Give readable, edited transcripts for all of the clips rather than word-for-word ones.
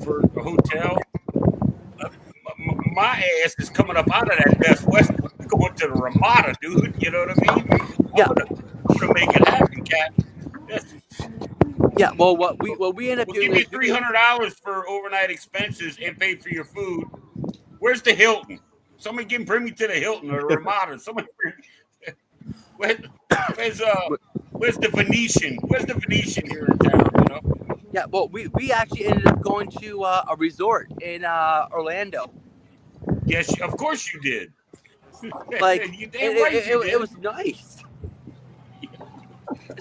for a hotel. My ass is coming up out of that Best Western, going to the Ramada, dude. You know what I mean? Yeah. I'm gonna make it happen, Cap. That's, Yeah. Well, what we end up well, doing give me is $300 for overnight expenses and pay for your food. Where's the Hilton? Somebody bring me to the Hilton or the Ramada. Somebody where, where's where's the Venetian? Where's the Venetian here in town? You know? yeah. Well, we actually ended up going to a resort in Orlando. Yes, of course you did. Like You damn right you it did. was nice.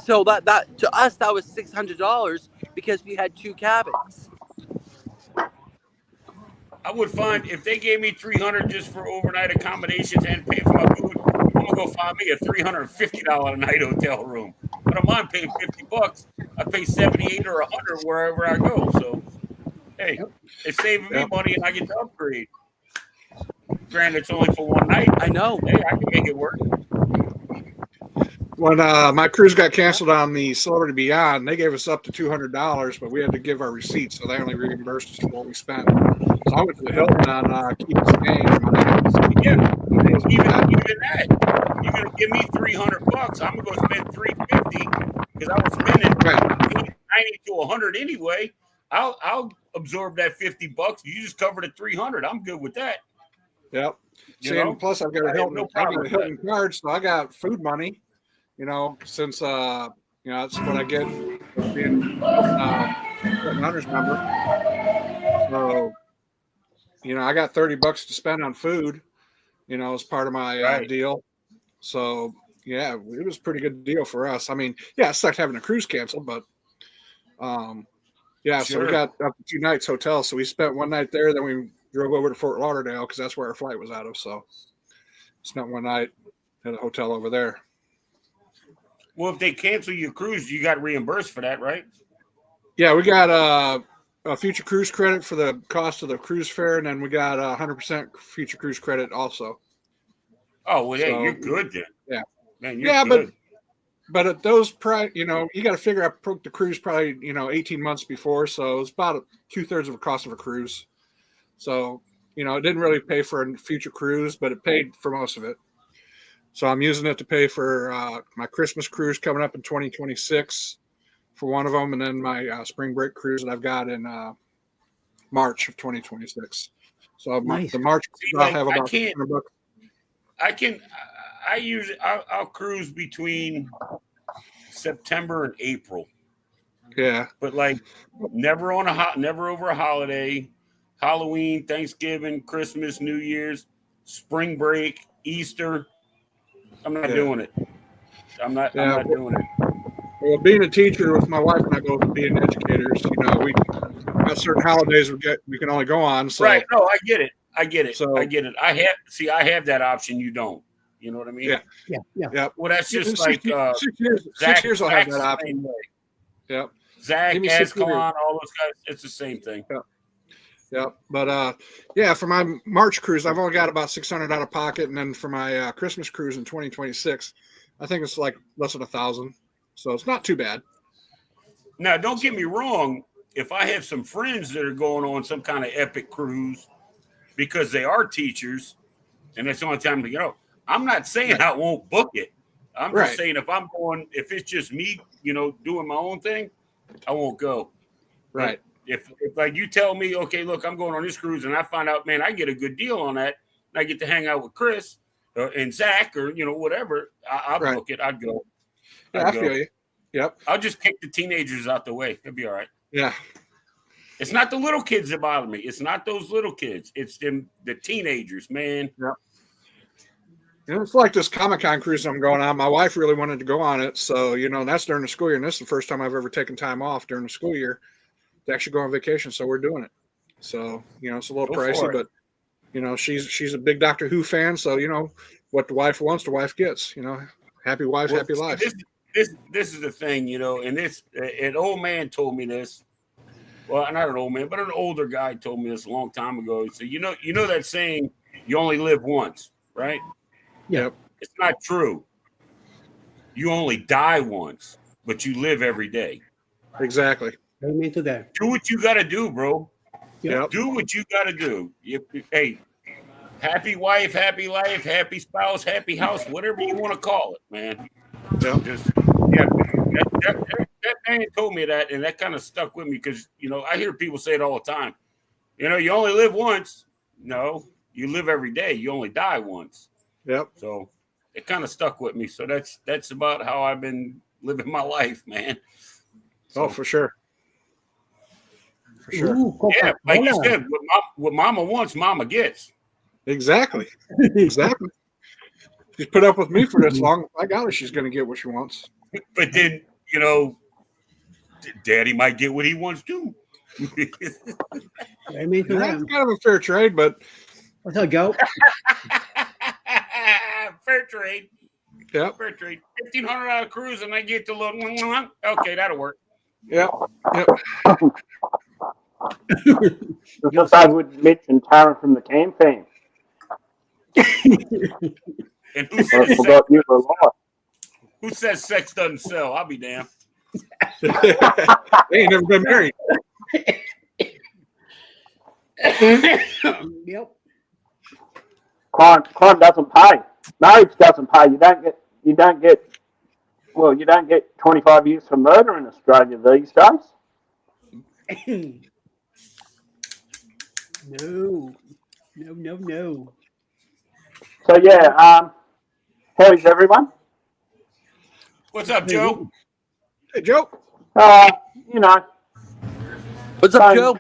So that to us that was $600 because we had 2 cabins. I would find if they gave me 300 just for overnight accommodations and pay for my food, I'm gonna go find me a $350 a night hotel room. I don't mind paying $50. I pay 78 or 100 wherever I go. So hey, it's saving me money and I get to upgrade. Granted, it's only for one night. I know. Hey, I can make it work. When my cruise got canceled on the Celebrity Beyond, they gave us up to $200, but we had to give our receipts, so they only reimbursed us for what we spent. So I went to the Hilton on Key Biscayne. Yeah, even that. You're gonna give me $300. I'm gonna go spend $350 because I was spending 90 to 100 anyway. I'll absorb that $50. You just cover the 300. I'm good with that. Yep. See, and plus I've got a Hilton, card, so I got food money. You know, since you know that's what I get for being Hilton Hunters member. So you know, I got $30 to spend on food. You know, as part of my deal. So yeah, it was a pretty good deal for us. I mean, yeah, it sucked having a cruise canceled, but yeah. So we got up to 2 nights hotel. So we spent one night there, then we drove over to Fort Lauderdale because that's where our flight was out of. So spent one night at a hotel over there. Well, if they cancel your cruise, you got reimbursed for that, right? Yeah, we got a future cruise credit for the cost of the cruise fare, and then we got 100% future cruise credit also. Oh well, hey, you're good then. Yeah, man, you're good. But at those price, you know, you got to figure out the cruise probably 18 months before, so it's about 2/3 of the cost of a cruise. So it didn't really pay for a future cruise, but it paid for most of it. So I'm using it to pay for my Christmas cruise coming up in 2026 for one of them, and then my spring break cruise that I've got in March of 2026. So nice. The March cruise, I'll have about $100. I'll cruise between September and April. Yeah, but like never over a holiday, Halloween, Thanksgiving, Christmas, New Year's, spring break, Easter. I'm not doing it. I'm not doing it. Well, being a teacher with my wife and I both being educators, we got certain holidays we can only go on. So. Right. No, I get it. So, I get it. I have that option. You don't. You know what I mean? Yeah. Well, that's just 6 years. Zach, 6 years I'll have that option. Yep. Zach, Ascalon, all those guys. It's the same thing. Yeah. But for my March cruise, I've only got about $600 out of pocket, and then for my Christmas cruise in 2026, I think it's like less than $1,000. So it's not too bad. Now, don't get me wrong. If I have some friends that are going on some kind of epic cruise because they are teachers, and that's the only time to go, I'm not saying I won't book it. I'm just saying if it's just me, doing my own thing, I won't go. Right. If like you tell me, okay, look, I'm going on this cruise, and I find out, man, I get a good deal on that, and I get to hang out with Chris and Zach or whatever, I'll book it. I'd go. Yeah, I feel you. Yep. I'll just kick the teenagers out the way. It'll be all right. Yeah. It's not the little kids that bother me. It's not those little kids. It's the teenagers, man. Yep. It's like this Comic-Con cruise I'm going on. My wife really wanted to go on it. So, that's during the school year. And this is the first time I've ever taken time off during the school year to actually go on vacation. So we're doing it. So, it's a little pricey, but, she's a big Doctor Who fan. So, what the wife wants, the wife gets, happy wife, happy life. This is the thing, and an old man told me this. Well, not an old man, but an older guy told me this a long time ago. He said, you know that saying, you only live once, right? Yep. It's not true. You only die once, but you live every day. Exactly. Amen to that. Do what you got to do, bro. Yep. Do what you got to do. Hey, happy wife, happy life, happy spouse, happy house, whatever you want to call it, man. Yep. Just that man told me that, and that kind of stuck with me because I hear people say it all the time. You only live once. No, you live every day. You only die once. Yep. So it kind of stuck with me. So that's about how I've been living my life, man. So, Oh, for sure. For sure. Ooh, yeah, like you Coca-Cola. said, what mama wants, mama gets. Exactly. Exactly. She's put up with me for this long. I got her. She's going to get what she wants. But then, daddy might get what he wants too. Amen to That's that. kind of a fair trade, but What's up, Joe? Fair trade. yep. Fair trade. $1,500 cruise and I get to look. Okay, that'll work. Yep. Yep. Just I would mention Taran from the Cam fam. And who I says forgot you were alive. sex doesn't sell? I'll be damned. They ain't never been married. Yep. Crime doesn't pay. Marriage doesn't pay. You don't get 25 years for murder in Australia these days. No. So yeah, how is everyone? What's up, Joe? Hey, Joe. You know, What's up, Same. Joe?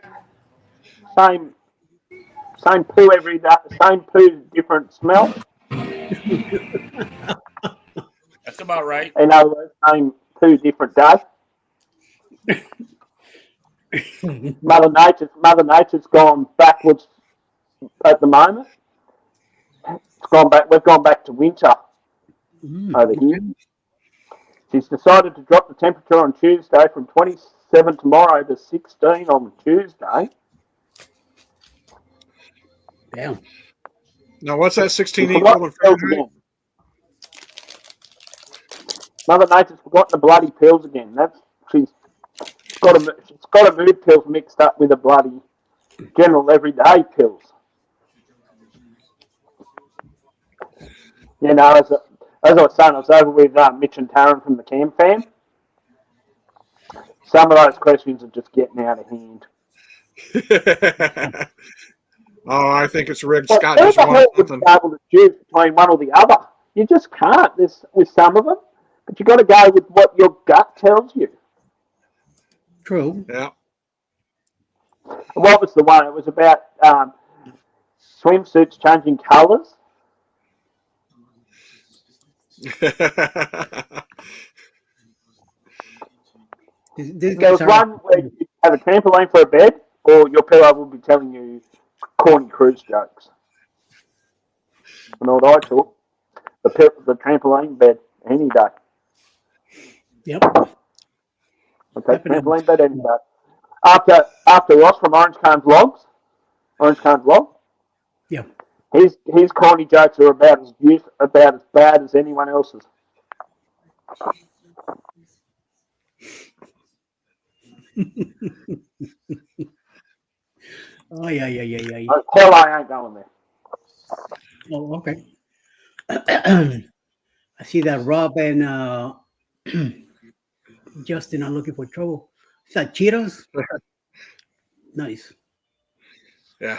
same poo every day, same poo, different smell. That's about right. In other words, same poo, different day. Mother Nature's gone backwards at the moment. We've gone back to winter over here. She's decided to drop the temperature on Tuesday from 27 tomorrow to 16 on Tuesday. Damn. Now, what's that 16 She's equal forgotten in the pills Fahrenheit? again. Mother Nature's forgotten the bloody pills again. She's got a mood pills mixed up with the bloody general everyday pills. You know, as I was saying, I was over with Mitch and Taran from the Cam fam. Some of those questions are just getting out of hand. Oh, I think it's rigged. But Scott who just the hell wants would something. be able to choose between one or the other? You just can't. With some of them, but you got to go with what your gut tells you. True. Yeah. What was the one? It was about swimsuits changing colours. These There guys was are. one where you have a trampoline for a bed, or your pillow will be telling you corny cruise jokes. And what I took, the trampoline bed any day. Yep. I'll take Definitely. trampoline bed any day. After Ross from Orange Cones Vlog, Yeah. his corny jokes are about as bad as anyone else's. Oh yeah. Hell, I ain't going there. Oh, okay. I see that Rob and Justin are looking for trouble. Is that Cheetos? Nice. Yeah.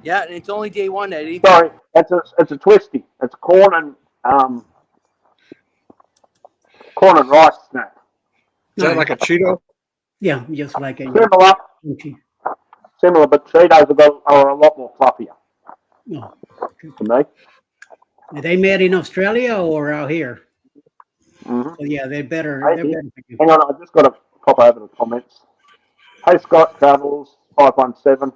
Yeah, and it's only day one, Eddie. Sorry, it's a twisty. It's corn and rice snack. Is that like a Cheeto? Yeah, just like a Similar, but Cheetos are a lot more fluffier Oh. to me. Are they made in Australia or out here? Mm-hmm. So yeah, they're better. Right They're here. better for you. Hang on, I just got to pop over the comments. Hey Scott Travels 517.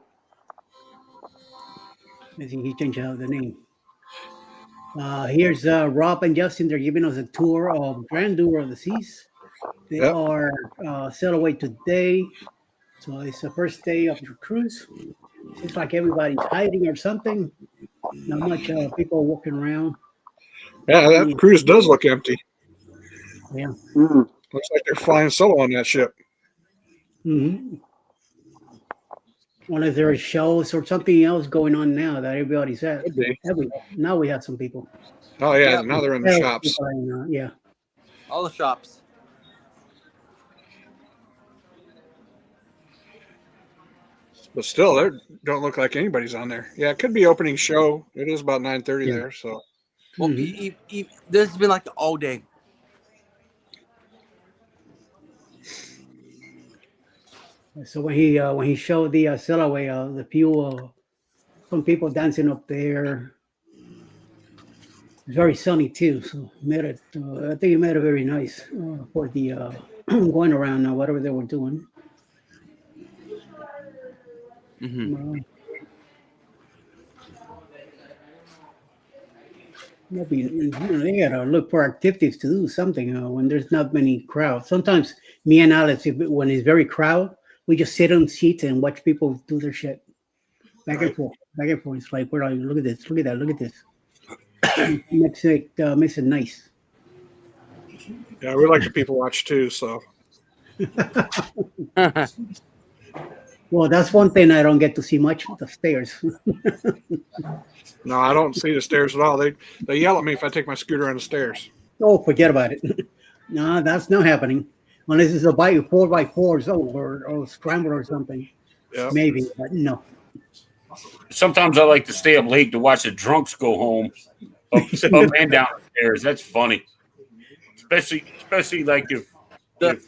I think he changed out the name. Here's Rob and Justin. They're giving us a tour of Grand Tour of the Seas. They Yep. are sail away today. So it's the first day of the cruise. Seems like everybody's hiding or something. Not much people walking around. Yeah, that cruise does look empty. Yeah. Mm. Looks like they're flying solo on that ship. Mm-hmm. Unless there are shows or something else going on now that everybody's at. Could be. Now we have some people. Oh yeah, Yep. now they're in the Sales shops. people and, yeah. All the shops. But still, they don't look like anybody's on there. Yeah, it could be opening show. It is about 9:30 Yeah. there, so Well, Mhm. there's been like all day. So when he showed the Silhouette, the few some people dancing up there. It's very sunny too, so made it. I think it made it very nice for the going around whatever they were doing. Mm-hmm. They gotta look for activities to do something when there's not many crowds. Sometimes me and Alex, when it's very crowd, we just sit on seats and watch people do their shit back and forth, back and forth. It's like we're like, look at this, look at that, look at this. makes it nice. yeah, we like to people watch too. So Well, that's one thing I don't get to see much, the stairs. no, I don't see the stairs at all. They yell at me if I take my scooter on the stairs. Oh, forget about it. No, that's not happening. Unless it's a 4x4 or scramble or something. Yeah, Maybe, but no. Sometimes I like to stay up late to watch the drunks go home up and down the stairs. That's funny, especially like if The,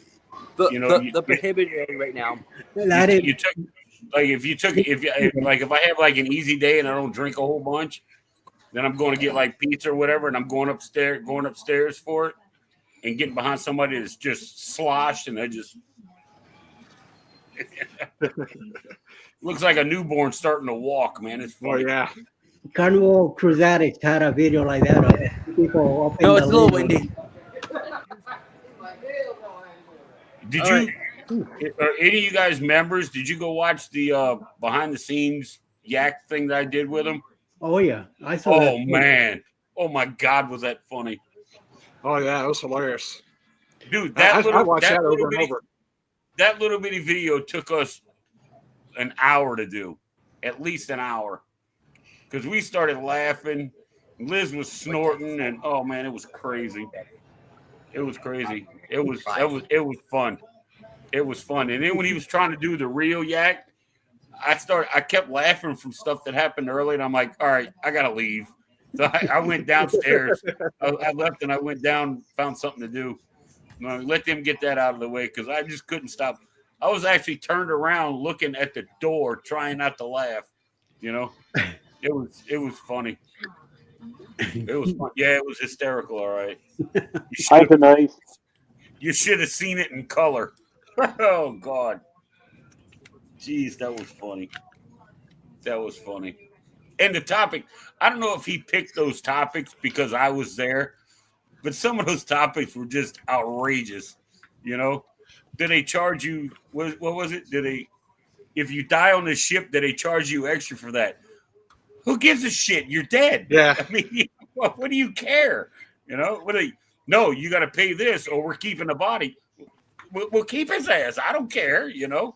you know, the prohibited area right now. you took like if I have like an easy day and I don't drink a whole bunch, then I'm going to get like pizza or whatever, and I'm going upstairs for it, and getting behind somebody that's just sloshed and they just looks like a newborn starting to walk. Man, it's oh funny. yeah. Carnival Cruise Addicts had a video like that of people up in No, the it's a little window. windy. Did All you? Are any of you guys members? Did you go watch the behind the scenes yak thing that I did with them? Oh yeah, I saw that. Oh man! Oh my God, was that funny, Oh yeah, it was hilarious. dude? I That watched that over and bitty, over. That little bitty video took us an hour to do, at least an hour, because we started laughing. Liz was snorting, and oh man, it was crazy. It was crazy. It was fun. It was fun. And then when he was trying to do the real yak, I kept laughing from stuff that happened early, and I'm like, all right, I gotta leave. So I went downstairs. I left and I went down, found something to do. Let them get that out of the way because I just couldn't stop. I was actually turned around looking at the door, trying not to laugh. You know, it was funny. It was fun. Yeah, it was hysterical. All right. You should have seen it in color. Oh God. Jeez, that was funny. That was funny. And the topic, I don't know if he picked those topics because I was there, but some of those topics were just outrageous. You know, did they charge you? What was it? If you die on the ship, did they charge you extra for that? Who gives a shit? You're dead. Yeah. I mean, what do you care? You know, no, you got to pay this or we're keeping the body. We'll keep his ass. I don't care. You know,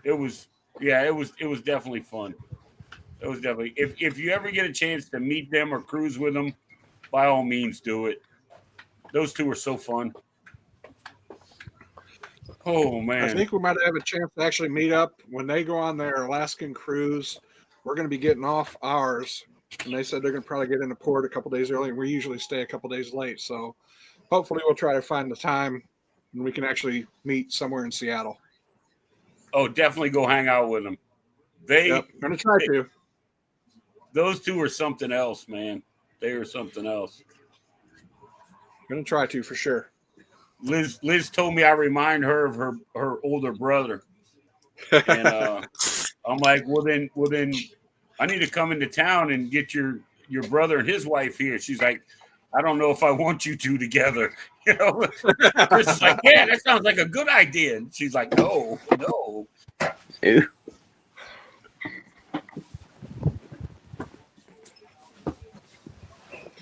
it was definitely fun. It was definitely, if you ever get a chance to meet them or cruise with them, by all means do it. Those two are so fun. Oh man. I think we might have a chance to actually meet up when they go on their Alaskan cruise. We're going to be getting off ours, and they said they're going to probably get into port a couple days early, and we usually stay a couple days late. So hopefully we'll try to find the time and we can actually meet somewhere in Seattle. Oh, definitely go hang out with them. Going to try to. Those two are something else, man. They are something else. Going to try to for sure. Liz told me I remind her of her older brother, and I'm like, well then, I need to come into town and get your brother and his wife here. She's like, I don't know if I want you two together. You know, Chris is like, yeah, that sounds like a good idea. And she's like, no. Ew.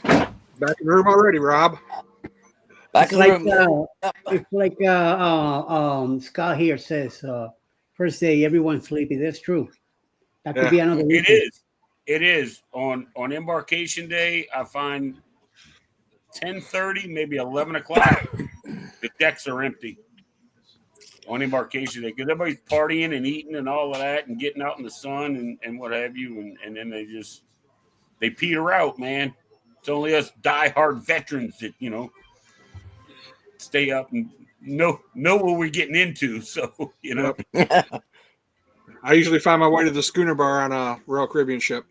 Back in the room already, Rob. Back It's of like the room. it's like Scott here says, first day everyone's sleepy. That's true. That could Yeah. be another It reason. is. It is. On embarkation day, I find 10:30, maybe 11 o'clock, the decks are empty on embarkation day because everybody's partying and eating and all of that and getting out in the sun and what have you. And then they peter out, man. It's only us diehard veterans that, stay up and know what we're getting into. So, Yep. I usually find my way to the schooner bar on a Royal Caribbean ship.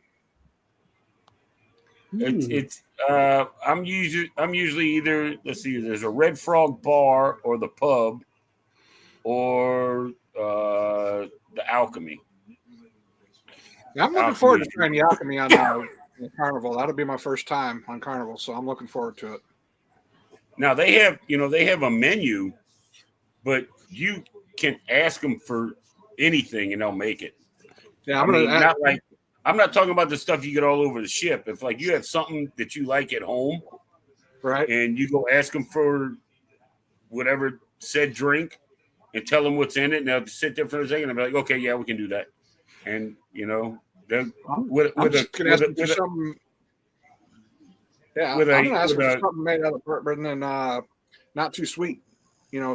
I'm usually either, let's see, there's a Red Frog bar or the pub or the Alchemy. Yeah, I'm looking forward to trying the Alchemy on the Carnival. That'll be my first time on Carnival, so I'm looking forward to it. Now they have a menu, but you can ask them for anything and they'll make it. Yeah, I'm not talking about the stuff you get all over the ship. If like you have something that you like at home, right, and you go ask them for whatever said drink and tell them what's in it, and they'll sit there for a second and be like, "Okay, yeah, we can do that." And they're for something. Yeah, I'm gonna ask for something made out of bourbon and not too sweet.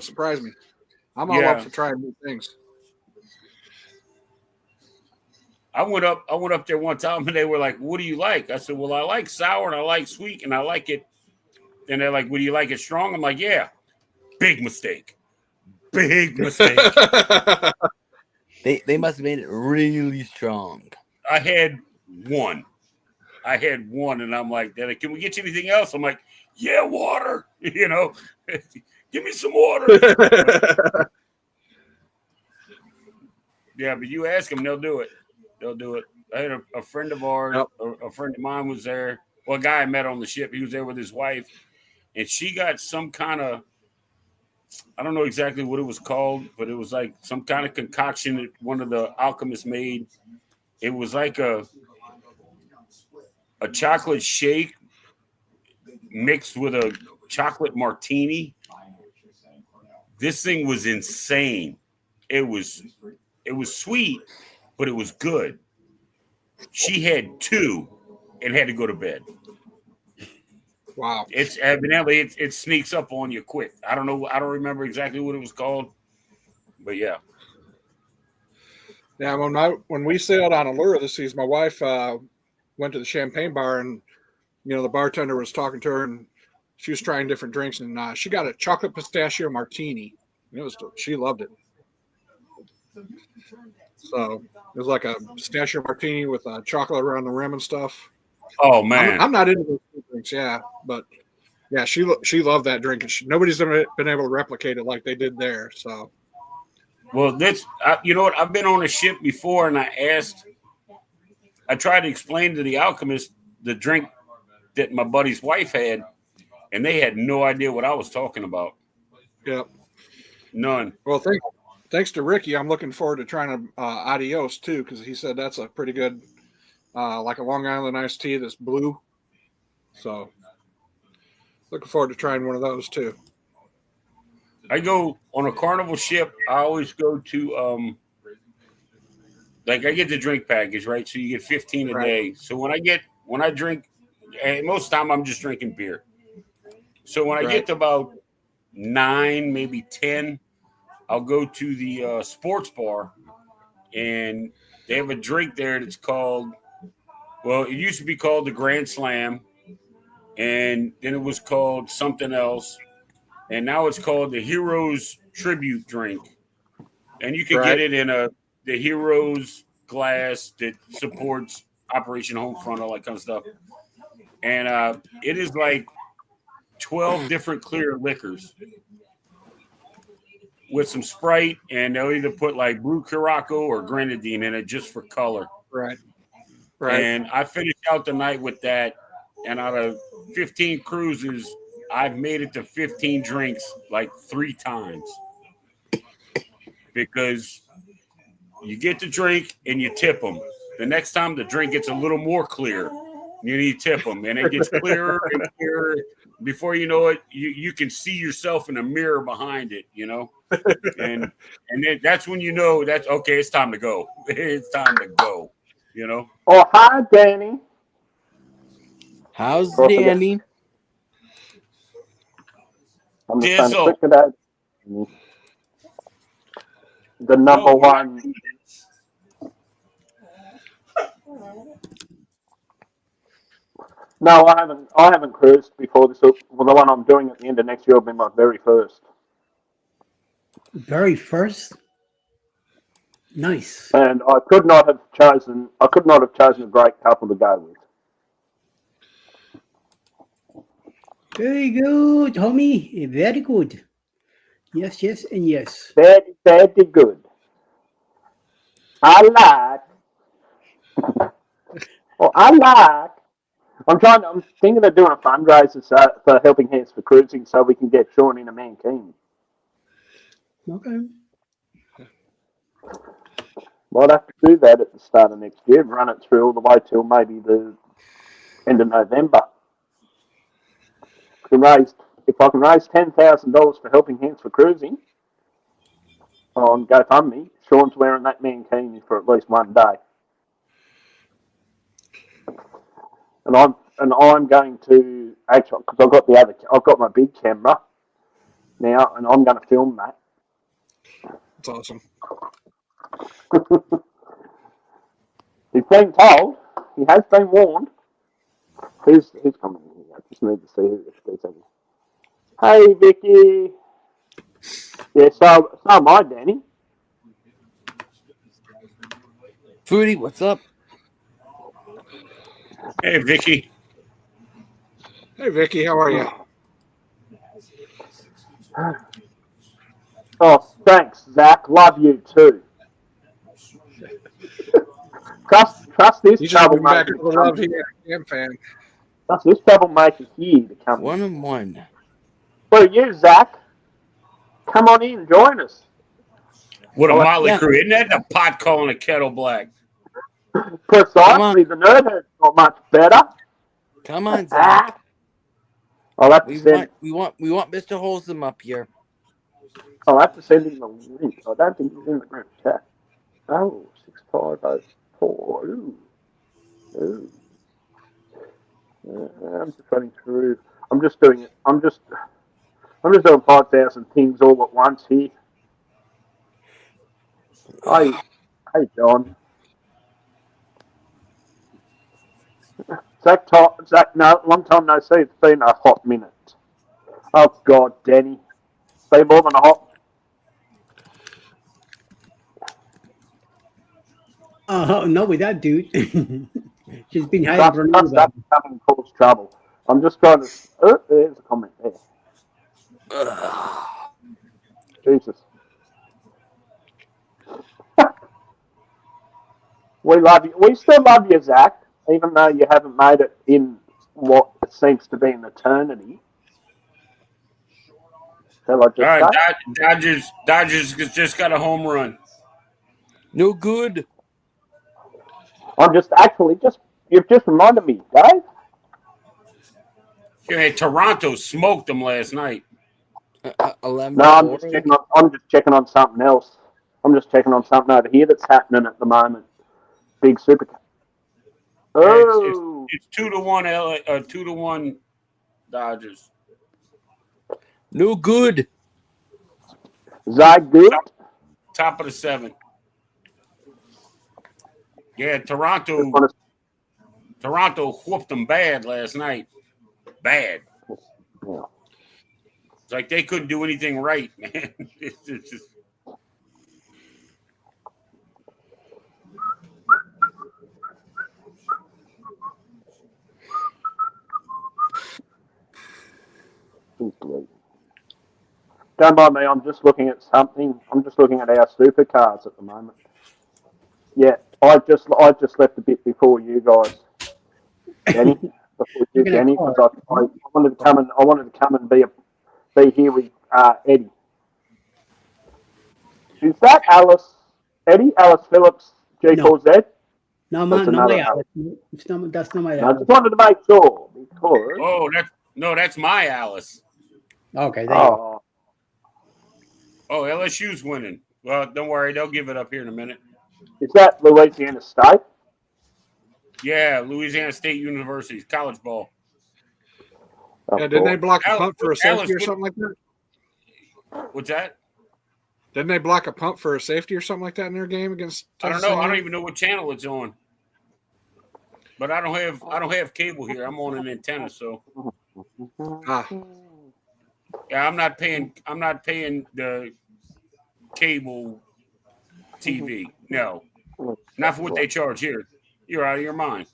Surprise me. I'm all up for trying new things. I went up there one time and they were like, "What do you like?" I said, "Well, I like sour and I like sweet and I like it." And they're like, "Would you like it strong?" I'm like, "Yeah." Big mistake. Big mistake. They must have made it really strong. I had one, and I'm like, "They're like, can we get you anything else?" I'm like, "Yeah, water." Give me some water. Yeah, but you ask them, they'll do it. They'll do it. I had a friend of ours, a friend of mine was there. Well, a guy I met on the ship, he was there with his wife, and she got some kind of, I don't know exactly what it was called, but it was like some kind of concoction that one of the alchemists made. It was like a chocolate shake mixed with a chocolate martini. This thing was insane. It was sweet, but it was good. She had two and had to go to bed. Wow. It's evidently it sneaks up on you quick. I don't know. I don't remember exactly what it was called, but yeah. Yeah, when we sailed on Allura this season, my wife went to the champagne bar, and the bartender was talking to her, and she was trying different drinks, and she got a chocolate pistachio martini. She loved it. So it was like a pistachio martini with chocolate around the rim and stuff. Oh man, I'm not into those drinks, yeah, but yeah, she loved that drink, and nobody's been able to replicate it like they did there. So, well, you know what? I've been on a ship before, and I tried to explain to the alchemist the drink that my buddy's wife had, and they had no idea what I was talking about. Yeah, none. Well, thanks to Ricky, I'm looking forward to trying Adios too, because he said that's a pretty good, like a Long Island iced tea that's blue. So, looking forward to trying one of those too. I go on a Carnival ship. I always go to I get the drink package, right? So you get 15 a day. So when I drink, and most of the time I'm just drinking beer. So when I get to about 9, maybe 10, I'll go to the sports bar, and they have a drink there that's called, well, it used to be called the Grand Slam, and then it was called something else, and now it's called the Heroes Tribute Drink. And you can get it in the Heroes glass that supports Operation Homefront, all that kind of stuff. And it is like 12 different clear liquors with some Sprite, and they'll either put like Blue Curaçao or Grenadine in it just for color. Right. And I finished out the night with that, and out of 15 cruises, I've made it to 15 drinks like 3 times. Because you get the drink and you tip them. The next time the drink gets a little more clear, you need to tip them, and it gets clearer and clearer. before you know it, you can see yourself in a mirror behind it, you know, and then that's when you know that's okay. It's time to go. It's time to go. You know. Oh, hi, Danny. How's Don't forget- Danny? I'm just trying to Dizzle. click it out. The number Oh, one. No, I haven't. I haven't cruised before this. Well, the one I'm doing at the end of next year will be my very first. Very first. Nice. And I could not have chosen. I could not have chosen a great couple to go with. Very good, homie. Very good. Yes, yes, and yes. Very, very good. I like. Well, I like. I'm thinking of doing a fundraiser for Helping Hands for Cruising so we can get Sean in a Mankini. Okay. Might have to do that at the start of next year, run it through all the way till maybe the end of November. If I can raise $10,000 for Helping Hands for Cruising on GoFundMe, Sean's wearing that mankini for at least one day. And I'm going to actually, because I've got my big camera now, and I'm going to film that. That's awesome. He's been told. He has been warned. Who's coming in here? I just need to see if there's any. Hey, Vicky. Yeah, so am I, Danny. Foodie, what's up? Hey, Vicky. Hey, Vicky, how are you? Oh, thanks, Zach. Love you too. Trust this You just bring back troublemaker. all the love here. I'm a fan. Trust this troublemaker here to come. 1-1. Well, you, Zach, come on in, join us. What a Oh, motley yeah. crew. Isn't that the pot calling a kettle black? Precisely, the nerd head's not much better. Come on, Zach. Ah. I'll have to We send. want Mr. Wholesome up here. I'll have to send him the link. I don't think he's in the group chat. Oh, 6504. Ooh. I'm just running through. I'm just doing it. I'm just doing 5,000 things all at once here. Hey, John. Zach, no, long time no see. It's been a hot minute. Oh God, Danny, been more than a hot. No, with that dude. She's been hiding Trust, for a trust that coming cause trouble. I'm just trying to. Oh, there's a comment there. Jesus. We love you. We still love you, Zach, even though you haven't made it in what seems to be an eternity. Shall I just All right, say? Dodgers just got a home run. No good. I'm just you've just reminded me, Dave. Yeah, Toronto smoked them last night. 11. No, I'm just checking on something else. I'm just checking on something over here that's happening at the moment. Big super. Oh, It's 2-1 LA, 2-1 Dodgers. No good. Zach good. Top of the 7th. Yeah, Toronto whooped them bad last night. Bad. Yeah. It's like they couldn't do anything right, man. It's just. Don't mind me, I'm just looking at something. I'm just looking at our supercars at the moment. Yeah, I just left a bit before you guys, Danny. Because I wanted to come and be here with Eddie. Is that Alice Phillips G4Z? No, That's man, no, another my Alice. That's not my I Alice. just wanted to make sure because Oh, No, that's my Alice. Okay, there you go. Oh, Oh, LSU's winning. Well, don't worry, they'll give it up here in a minute. is that Louisiana State? Yeah, Louisiana State University's college ball. Of Yeah, didn't they course. block a Alice- punt for a Alice, safety or what- something like that? What's that? Didn't they block a punt for a safety or something like that in their game against? I don't Texas know. I A&M? don't even know what channel it's on. But I don't have cable here. I'm on an antenna, so Ah, yeah, I'm not paying the cable TV. No. Not for what they charge here. You're out of your mind.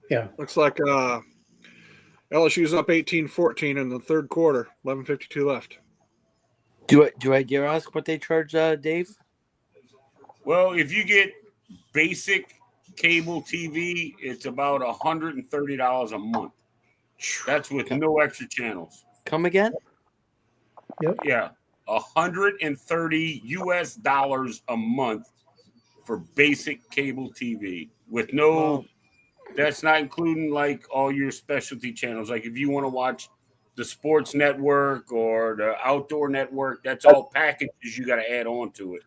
Yeah. looks like LSU's up 18-14 in the third quarter. 11:52 left. Do I dare ask what they charge, Dave? Well, if you get basic cable TV, it's about $130 a month. That's with no extra channels. Come again? Yeah, $130 US a month for basic cable TV with no. Well- That's not including like all your specialty channels. Like if you want to watch the sports network or the outdoor network, that's all packages you got to add on to it.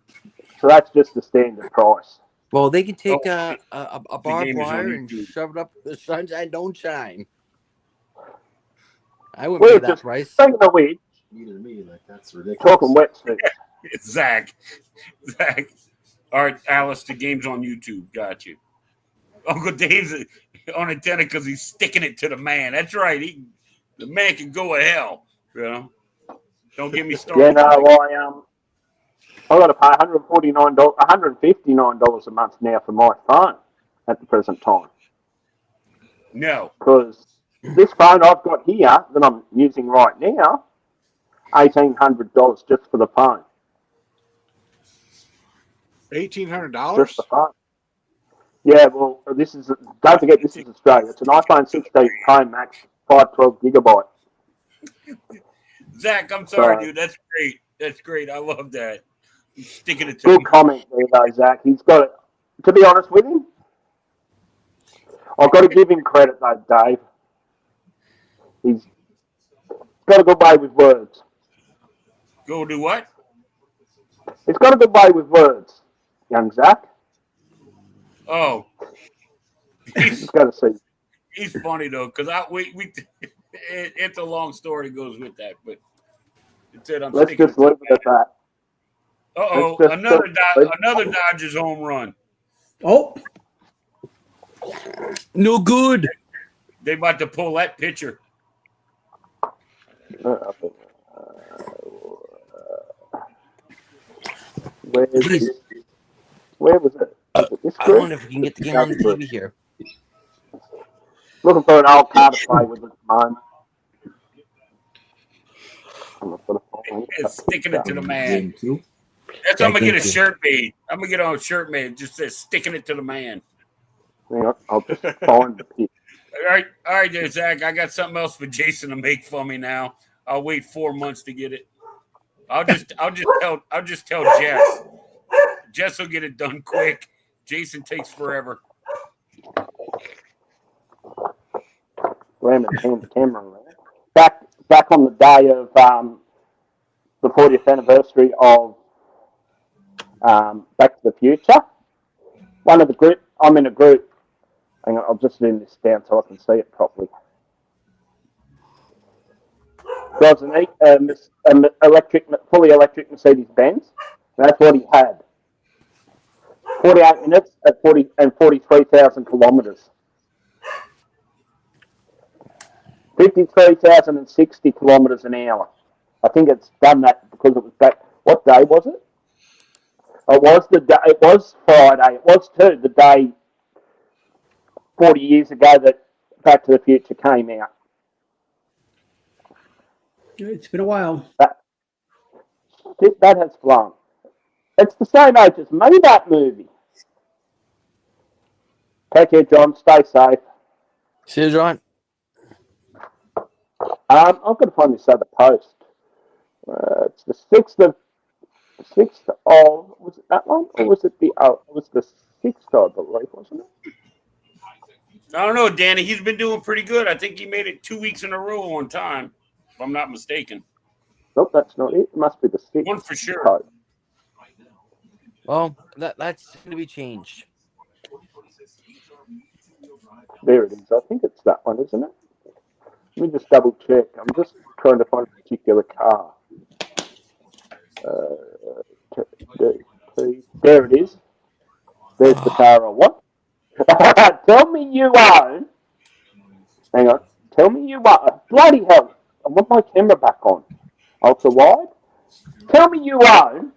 So that's just the standard price. Well, they can take Oh, a barbed game is on wire and YouTube. shove it up the sunshine don't shine. I wouldn't Well, pay that just price. speaking of which, Neither me. Like that's ridiculous. talking wetsuits. It's Zach. All right, Alice, the game's on YouTube. Got you. Uncle Dave's on antenna because he's sticking it to the man. That's right. The man can go to hell. You know. Don't get me started. Yeah, no, I got to pay $159 a month now for my phone at the present time, No. because this phone I've got here that I'm using right now, $1,800 just for the phone. $1,800. Just the phone. Yeah, well, don't forget, this is Australia. It's an iPhone 16 Pro Max 512 gigabyte. Zach, I'm sorry, Sorry. dude. That's great. That's great. I love that. He's sticking it to Good me. comment there, though, Zach. He's got it. To be honest with him, I've got to give him credit, though, Dave. He's got a good way with words. Go do what? He's got a good way with words, young Zach. Oh. He's He's got to see. he's funny though, because it's a long story that goes with that, but it's it. I'm Let's sticking just leave it at that. Uh-oh, let's just- another Dodgers home run. Oh, No good. They about to pull that pitcher. Where was Jeez. it? Was it this I group? wonder if we can get the game on the TV here. Looking for an old car to play with at the moment. I'm not gonna find it. It's sticking it to the man. Game two. That's how I'm gonna get a Thank you. shirt made. I'm gonna get on a shirt made. It just says sticking it to the man. Hang on, I'll just find the pic. All right, there, Zach. I got something else for Jason to make for me now. I'll wait 4 months to get it. I'll just tell Jess. Jess will get it done quick. Jason takes forever. Ramming the camera around. Back on the day of the 40th anniversary of Back to the Future. One of the group, I'm in a group. Hang on, I'll just zoom this down so I can see it properly. There was an fully electric Mercedes Benz. That's what he had. 48 minutes at 43,000 kilometres. 53,060 kilometres an hour. I think it's done that because it was back. What day was it? It was Friday. It was too the day 40 years ago that Back to the Future came out. it's been a while. That has flown. It's the same age as me, that movie. Take care, John. Stay safe. See you, John. I'm going to find this other post. It's the 6th of, was it that one? Or was it it was the 6th, I believe, wasn't it? I don't know, Danny. He's been doing pretty good. I think he made it 2 weeks in a row on time, if I'm not mistaken. Nope, that's not it. It must be the 6th. One for sure. code. Well, that's going to be changed. There it is. I think it's that one, isn't it? Let me just double check. I'm just trying to find a particular car. There it is. There's the car I want. Tell me you own. Hang on. Tell me you own. Bloody hell. I want my camera back on. Ultra wide. Tell me you own.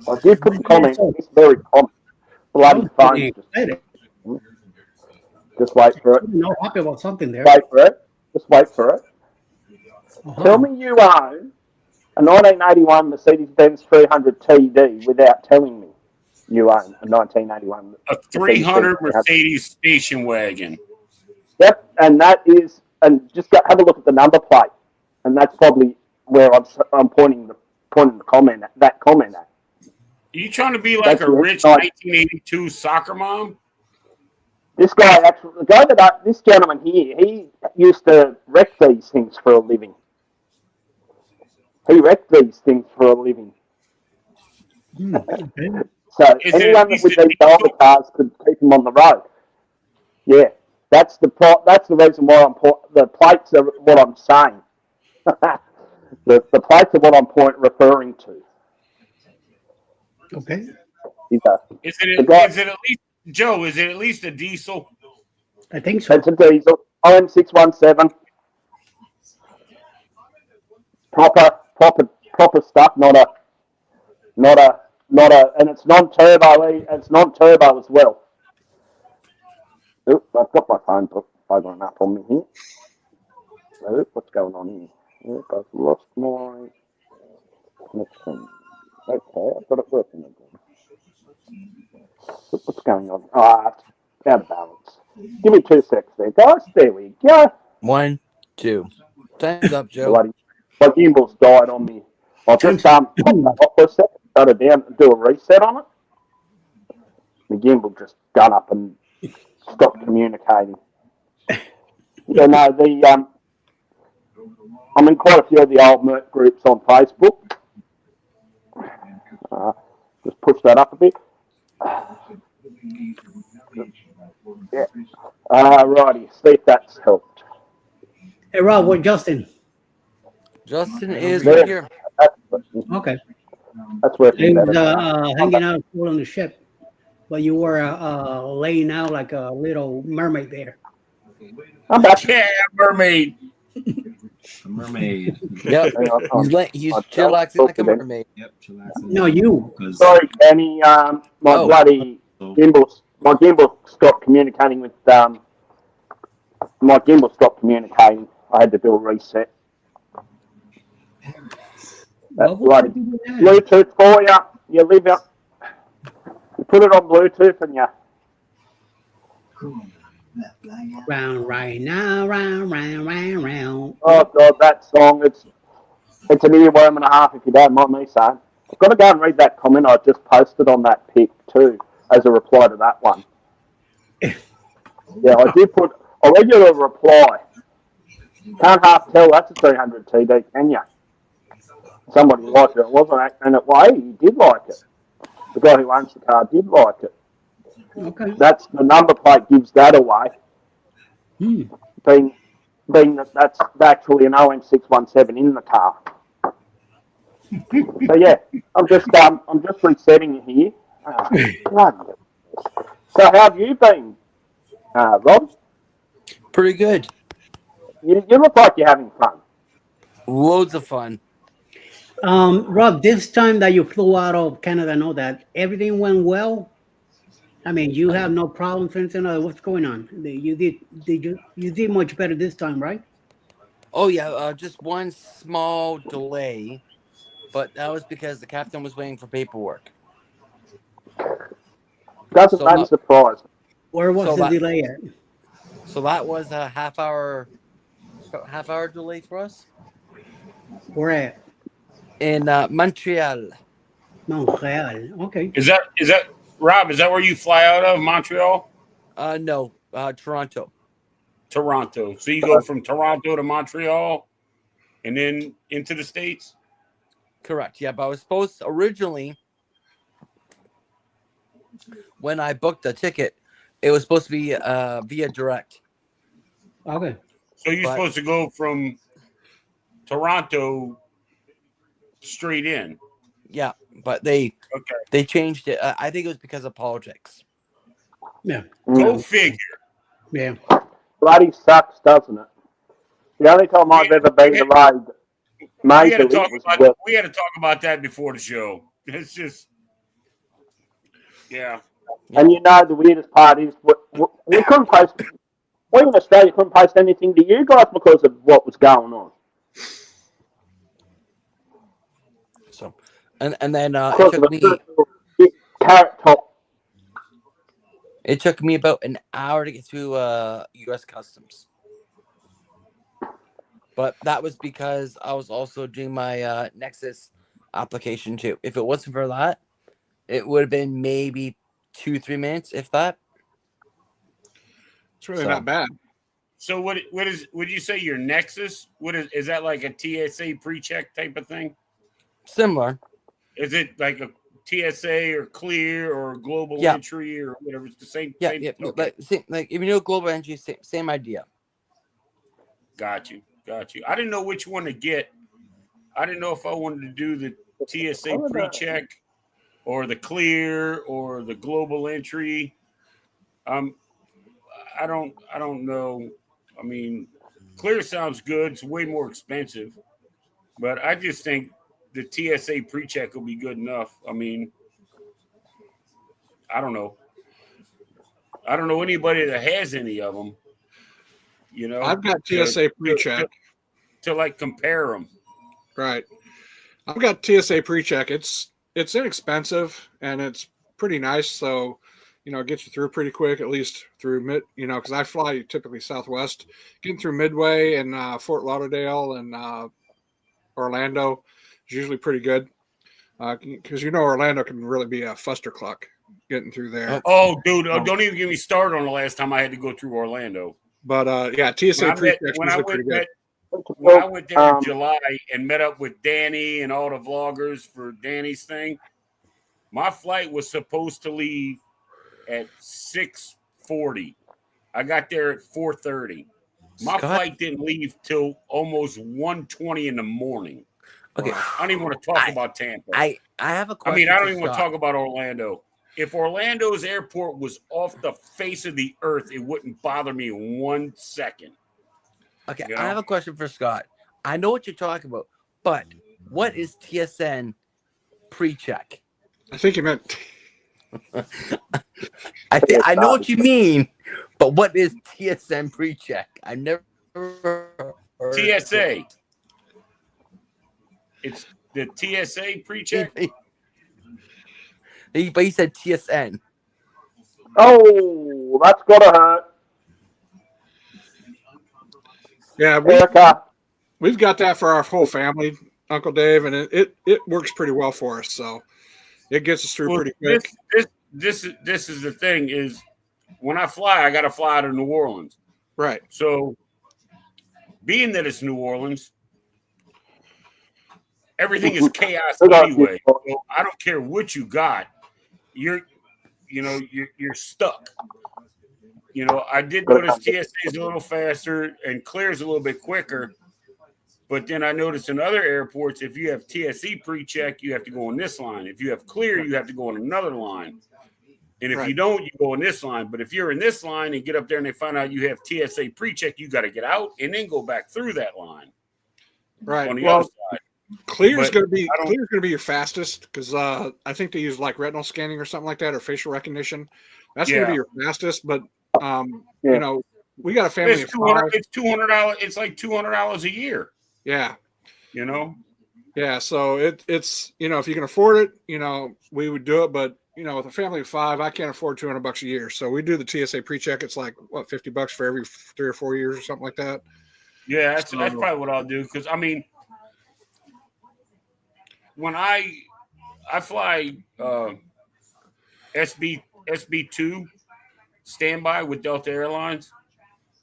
I did put the comment. It's very common. Bloody phone. Just wait for it. No, happy about something there. Wait for it. Just wait for it. Tell me you own a 1981 Mercedes-Benz 300 TD without telling me you own a 1981. A 300 Mercedes station wagon. Yep, and that is, and just have a look at the number plate, and that's probably where I'm pointing the comment at, that comment at. Are you trying to be like That's a rich right. 1982 soccer mom? This guy actually, this gentleman here, he used to wreck these things for a living. He wrecked these things for a living. Okay. So Is it anyone at least with a these older cars could keep them on the road. Yeah, that's the reason why the plates are what I'm saying. the plates are what I'm referring to. Okay. Is it at least Joe? Is it at least a diesel? I think so. It's a diesel OM617. Proper stuff. Not a, and it's non-turbo. It's non-turbo as well. Oop, I've got my phone buggering up on me here. Oop, what's going on here? Oop, I've lost my connection. Okay, I've got it working again. Oop, what's going on? It's out of balance. Give me 2 seconds there, guys. There we go. 1, 2. Time's up, Joe. Bloody, my gimbal's died on me. I'll just pop that off for a second, shut it down, and do a reset on it. My gimbal just done up and stopped communicating. Yeah, no, I'm in quite a few of the old Merc groups on Facebook. Just push that up a bit. Yeah. Righty, see if that's helped. Hey, Rob, what Justin? Justin is There. right here. Okay. That's where He was better. hanging out on the ship, but you were laying out like a little mermaid there. I'm back. Yeah, mermaid. A mermaid. Yep. Hang on, He's I'll chillaxing like a talk to them. mermaid. Yep, chillaxing. No, you. Because Sorry, Danny. My bloody gimbal stopped communicating with my gimbal stopped communicating. I had to do a reset. That's bloody Bluetooth for you. You leave it. You put it on Bluetooth and you. Round right now, round. Oh God, that song. It's an earworm and a half if you don't mind me saying. I've got to go and read that comment I just posted on that pic too, as a reply to that one. Yeah, I did put a regular reply. Can't half tell that's a 300 TD, can you? Somebody liked it. It wasn't, and he did like it. The guy who owns the car did like it. Okay. That's the number plate gives that away. Being that's actually an OM617 in the car. So yeah, I'm just resetting it here. So how have you been, Rob? Pretty good. You look like you're having fun. Loads of fun. Rob, this time that you flew out of Canada, know that everything went well. I mean, you have no problems, anything. What's going on? You did much better this time, right? Oh yeah, just one small delay, but that was because the captain was waiting for paperwork. Doesn't So that not- surprise me? Where was So the that- delay at? So that was a half hour delay for us Where at? in Montreal. Montreal. Okay. Is that Rob? Is that where you fly out of, Montreal? No, Toronto. Toronto. So you go from Toronto to Montreal, and then into the States. Correct. Yeah, but I was supposed originally when I booked the ticket, it was supposed to be via direct. Okay. So you're But- supposed to go from Toronto straight in. Yeah, but they Okay. changed it. I think it was because of politics. Yeah. Go figure. Yeah. Bloody sucks, doesn't it? The only time I've ever been delayed We had to majorly talk was about with we had to talk about that before the show. It's just, yeah. And you know the weirdest part is we couldn't post. We in Australia couldn't post anything to you guys because of what was going on. So, and then it Because took of me a big carrot top. it took me about an hour to get through U.S. Customs. But that was because I was also doing my Nexus application too. If it wasn't for that, it would have been maybe 2-3 minutes, if that. It's really So- not bad. So would you say your Nexus? What is that like a TSA pre-check type of thing? Similar. Is it like a TSA or clear or global Yeah. entry or whatever? It's the same. Yeah, same, yeah. Okay. Like if you know global entry, same idea. Got you. I didn't know which one to get. I didn't know if I wanted to do the TSA pre-check or the clear or the global entry. I don't know. I mean, clear sounds good. It's way more expensive, but I just think the TSA pre-check will be good enough. I mean, I don't know. I don't know anybody that has any of them. You know, I've got TSA pre-check. to like compare them. Right. I've got TSA pre-check. It's inexpensive and it's pretty nice. So, it gets you through pretty quick, at least through because I fly typically Southwest. Getting through Midway and Fort Lauderdale and Orlando is usually pretty good. Because Orlando can really be a fustercluck getting through there. Oh, dude, don't even get me started on the last time I had to go through Orlando. But yeah, TSA pre-check is usually pretty good. When I went there in July and met up with Danny and all the vloggers for Danny's thing, my flight was supposed to leave at 6:40. I got there at 4:30. My Scott? flight didn't leave till almost 1:20 in the morning. Okay. I don't even want to talk about Tampa. I have a I question. mean, I don't for even want to Scott. talk about Orlando. If Orlando's airport was off the face of the earth, it wouldn't bother me 1 second. Okay, You I know? have a question for Scott. I know what you're talking about, but what is TSN pre-check? I think you meant I know what you mean, but what is TSN pre-check? I never heard TSA. It's the TSA pre-check. But he said TSN. Oh, that's gotta hurt. yeah. Erica, We've got that for our whole family, Uncle Dave, and it works pretty well for us. So it gets us through Well, pretty quick. This is the thing is when I fly, I got to fly to New Orleans. Right. So being that it's New Orleans, everything is chaos anyway. So I don't care what you got. You're stuck. I did notice TSA is a little faster and clears a little bit quicker. But then I noticed in other airports, if you have TSE pre-check, you have to go on this line. If you have clear, you have to go on another line. And if you don't, you go on this line. But if you're in this line and get up there and they find out you have TSA pre-check, you got to get out and then go back through that line. Right. On the Well, other side. Clear's But going to be your fastest because I think they use like retinal scanning or something like that or facial recognition. That's going to be your fastest. But we got a family of five. It's $200. It's like $200 a year. Yeah. Yeah. So it's if you can afford it, we would do it. But with a family of five, I can't afford $200 a year. So we do the TSA pre-check. It's like what $50 for every 3 or 4 years or something like that. Yeah, that's probably what I'll do because I mean, when I fly SB2, standby with Delta Airlines.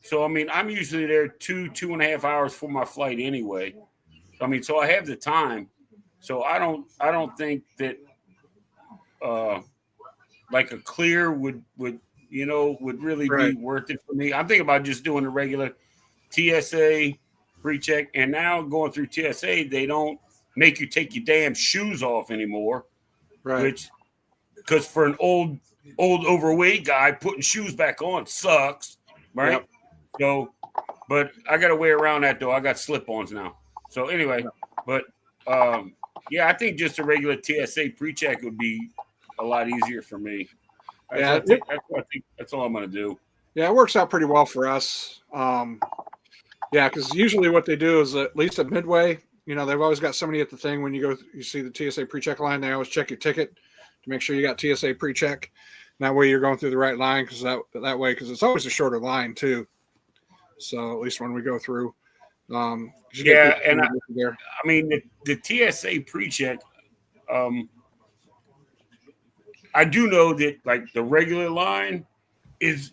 So I mean, I'm usually there 2.5 hours for my flight anyway. I mean, so I have the time. So I don't think that like a clear would really be Right. worth it for me. I'm thinking about just doing the regular TSA pre-check, and now going through TSA, they don't make you take your damn shoes off anymore. Right. Which, because for an old overweight guy, putting shoes back on sucks, right? Yep. So, but I got a way around that though. I got slip-ons now. So anyway, but yeah, I think just a regular TSA pre-check would be a lot easier for me. Yeah. That's all I'm gonna do. Yeah, it works out pretty well for us. Yeah, because usually what they do is at least at Midway, they've always got somebody at the thing when you see the TSA pre-check line. They always check your ticket to make sure you got TSA pre-check. And that way you're going through the right line because it's always a shorter line too. So at least when we go through, yeah, and I mean the TSA pre-check. I do know that like the regular line is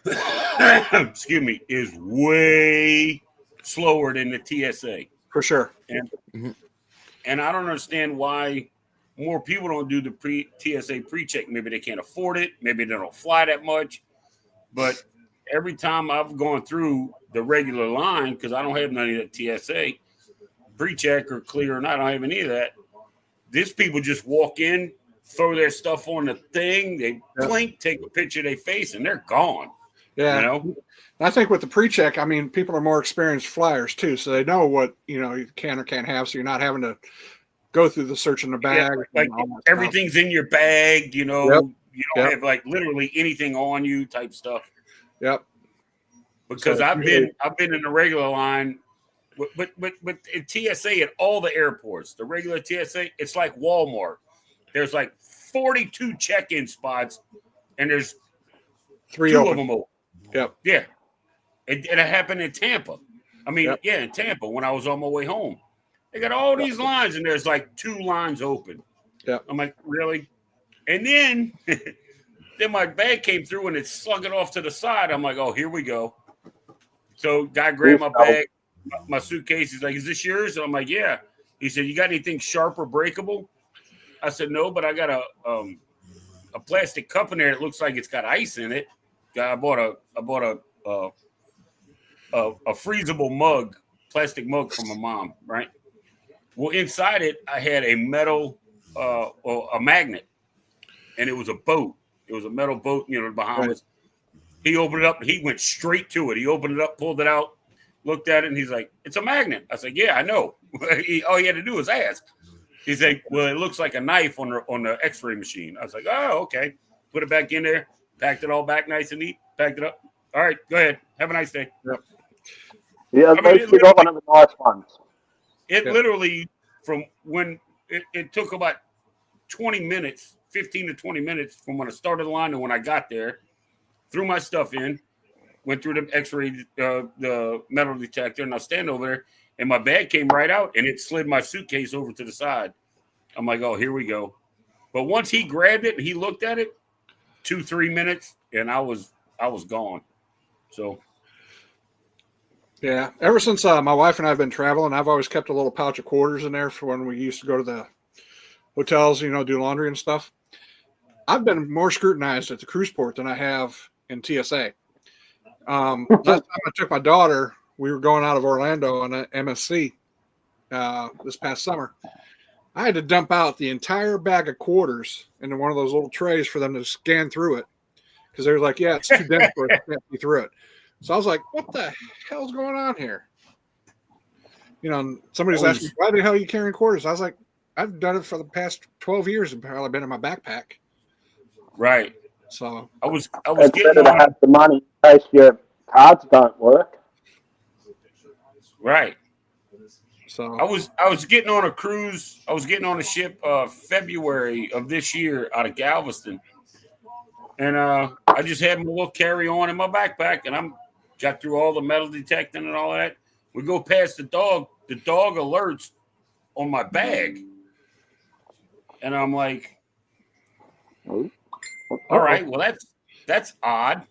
excuse me, is way slower than the TSA. For sure. And I don't understand why more people don't do the TSA pre-check. Maybe they can't afford it. Maybe they don't fly that much. But every time I've gone through the regular line, because I don't have none of that TSA pre-check or clear or not, I don't have any of that. These people just walk in, throw their stuff on the thing, they blink, take a picture of their face, and they're gone. Yeah. I think with the pre-check, I mean, people are more experienced flyers too, so they know what you can or can't have, so you're not having to go through the search in the bag. Yeah, like everything's in your bag, you don't have like literally anything on you type stuff. Yep. Because So I've been in the regular line, but in TSA at all the airports, the regular TSA, it's like Walmart. There's like 42 check-in spots, and there's 3 two open. of them open. Yep. Yeah. And it happened in Tampa. I mean, in Tampa when I was on my way home. They got all these lines, and there's like 2 lines open. Yeah. I'm like, really? And then, then my bag came through, and it slung it off to the side. I'm like, oh, here we go. So guy grabbed my bag, my suitcase. He's like, is this yours? And I'm like, yeah. He said, you got anything sharp or breakable? I said, no, but I got a plastic cup in there. It looks like it's got ice in it. I bought a freezable mug, plastic mug from my mom, right? Well, inside it, I had a metal, a magnet, and it was a boat. It was a metal boat, the Bahamas. Right. He opened it up, and he went straight to it. He opened it up, pulled it out, looked at it, and he's like, it's a magnet. I said, yeah, I know. All he had to do was ask. He's like, well, it looks like a knife on the X-ray machine. I was like, oh, okay. Put it back in there, packed it all back nice and neat, packed it up. All right, go ahead. Have a nice day. Yep. Yeah, at least you got one of the nice ones. It literally, from when it took about 20 minutes, 15 to 20 minutes from when I started the line to when I got there, threw my stuff in, went through the X-ray, the metal detector, and I stand over there, and my bag came right out, and it slid my suitcase over to the side. I'm like, oh, here we go. But once he grabbed it and he looked at it, 2-3 minutes, and I was gone. So. Yeah, ever since my wife and I have been traveling, I've always kept a little pouch of quarters in there for when we used to go to the hotels, do laundry and stuff. I've been more scrutinized at the cruise port than I have in TSA. Last time I took my daughter, we were going out of Orlando on an MSC this past summer. I had to dump out the entire bag of quarters into one of those little trays for them to scan through it because they were like, yeah, it's too dense for us to get through it. So I was like, what the hell's going on here? Somebody's asking, why the hell are you carrying quarters? I was like, I've done it for the past 12 years and probably been in my backpack. Right. So I was it's getting better to have the money in case your cards don't work. Right. So I was getting on a cruise. I was getting on a ship February of this year out of Galveston. And I just had my little carry-on in my backpack, and I'm got through all the metal detecting and all that. We go past the dog alerts on my bag. And I'm like, all right, well, that's odd.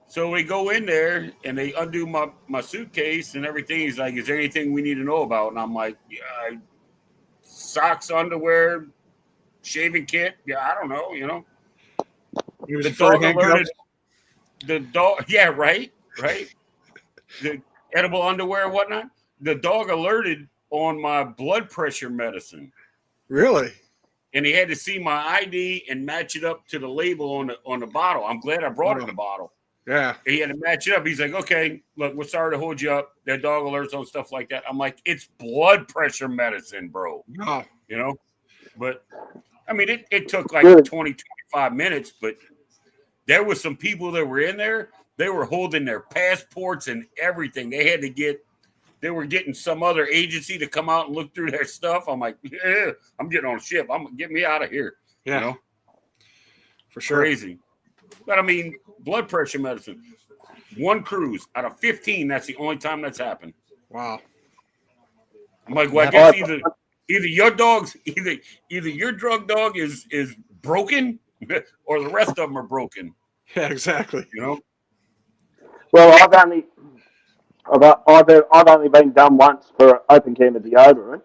So we go in there and they undo my suitcase and everything. He's like, is there anything we need to know about? And I'm like, yeah, socks, underwear, shaving kit. Yeah, I don't know, you know. He was The furry dog handcuffs. alerted. The dog, yeah, right. The edible underwear and whatnot. The dog alerted on my blood pressure medicine. Really? And he had to see my ID and match it up to the label on the bottle. I'm glad I brought in the bottle. Yeah. He had to match it up. He's like, okay, look, we're sorry to hold you up. That dog alerts on stuff like that. I'm like, it's blood pressure medicine, bro. Oh, You know? But, I mean, it took like Good. 20, 25 minutes, but there was some people that were in there. They were holding their passports and everything. They were getting some other agency to come out and look through their stuff. I'm like, yeah, I'm getting on a ship. Get me out of here. yeah. You know? For sure. Crazy. But I mean, blood pressure medicine. One cruise out of 15, that's the only time that's happened. Wow. I'm like, well, I Yeah. guess either your dog's either your drug dog is broken or the rest of them are broken. Yeah, exactly. You know? Well, I've only been done once for open camera deodorant,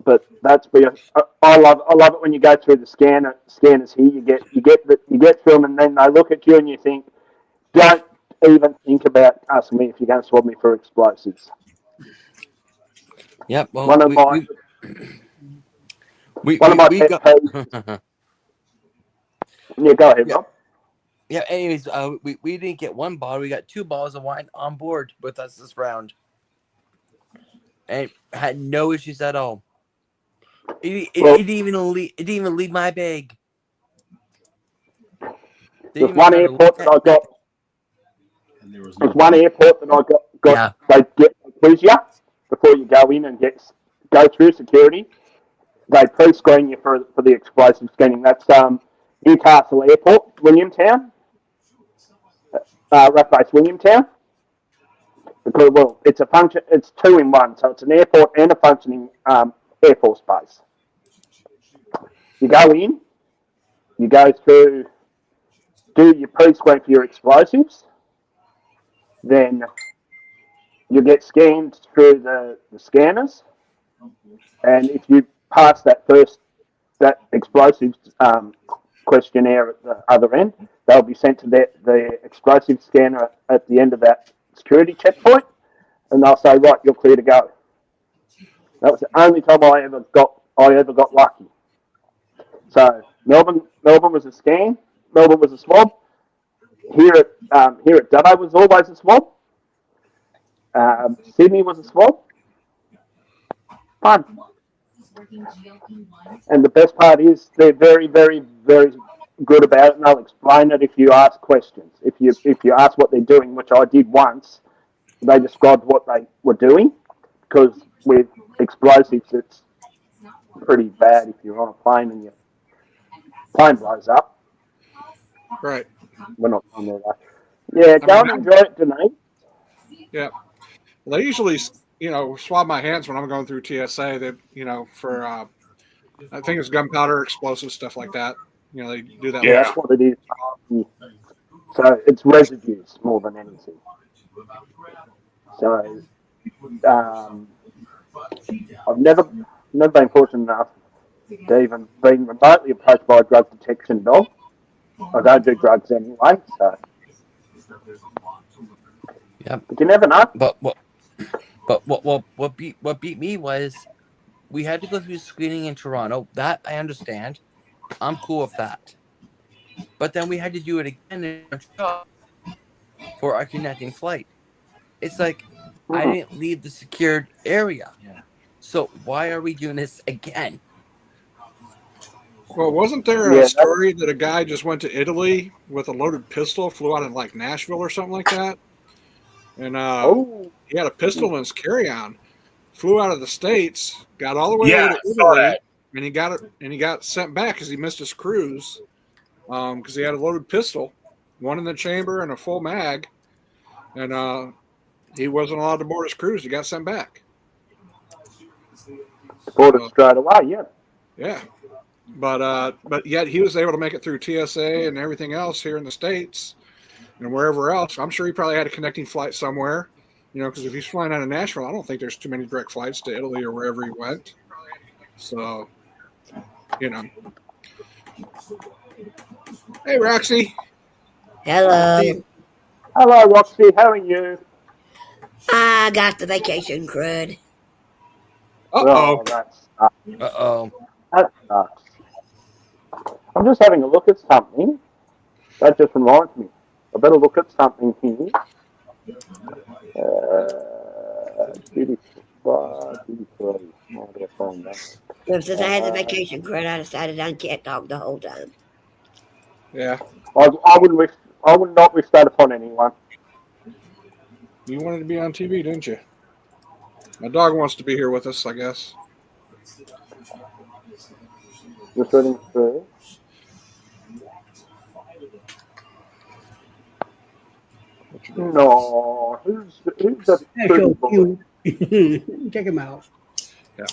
but that's where I love it when you go through the scanners here. You get through them, and then they look at you and you think, don't even think about asking me if you're going to swab me for explosives. Yep. Well, One of my we pet got. peeves. Yeah, go ahead, Yeah. Rob. Yeah. Anyways, we didn't get one bottle. We got 2 bottles of wine on board with us this round, and had no issues at all. It didn't even leave my bag. There's one airport that I got. And there was There's one airport that I got. Yeah. They get quiz you before you go in and go through security. They pre-screen you for the explosive screening. That's Newcastle Airport, Williamtown, Rathbase Williamtown. Because it's a function. It's 2 in 1, so it's an airport and a functioning Air Force base. You go in, you go through, do your pre-screen for your explosives, then you get scanned through the scanners, and if you pass that explosives questionnaire at the other end, they'll be sent to the explosive scanner at the end of that security checkpoint, and they'll say, right, you're clear to go. That was the only time I ever got lucky. So Melbourne was a scan. Melbourne was a swab. Here at Dubbo was always a swab. Sydney was a swab. Fun. And the best part is they're very, very, very good about it, and they'll explain it if you ask questions. If you ask what they're doing, which I did once, they described what they were doing, because with explosives, it's pretty bad if you're on a plane and your plane blows up. Right. We're not on there though. Yeah, go and enjoy it, Denise. Yeah. Well, they usually, swab my hands when I'm going through TSA. That for I think it's gunpowder, explosive stuff like that. They do that. Yeah. That's what it is. So it's residues more than anything. So I've never been fortunate enough to even been remotely approached by a drug detection dog. I don't do drugs anyway, so. Yep. But you never know. But what beat me was we had to go through screening in Toronto. That I understand. I'm cool with that. But then we had to do it again in Montreal for our connecting flight. It's like I didn't leave the secured area. Yeah. So why are we doing this again? Well, wasn't there Yeah, a story that a guy just went to Italy with a loaded pistol, flew out in like Nashville or something like that, and he had a pistol in his carry-on, flew out of the States, got all the way Yeah, over I to saw Italy, that. and he got sent back because he missed his cruise, because he had a loaded pistol, one in the chamber and a full mag, and he wasn't allowed to board his cruise. He got sent back. Bought it straight away, yeah. Yeah. But yet he was able to make it through TSA and everything else here in the States and wherever else. I'm sure he probably had a connecting flight somewhere, because if he's flying out of Nashville, I don't think there's too many direct flights to Italy or wherever he went. So, Hey, Roxy. Hello. Hello, Roxy. How are you? I got the vacation crud. Uh-oh. That sucks. I'm just having a look at something. That just reminds me. I better look at something here. Duty free. How do I find that? Well, since I had the vacation crud, I decided I can't talk the whole time. Yeah. I would not wish that upon anyone. You wanted to be on TV, didn't you? My dog wants to be here with us, I guess. Just reading through. No, who's the Special boy? few. Check him out. Yeah.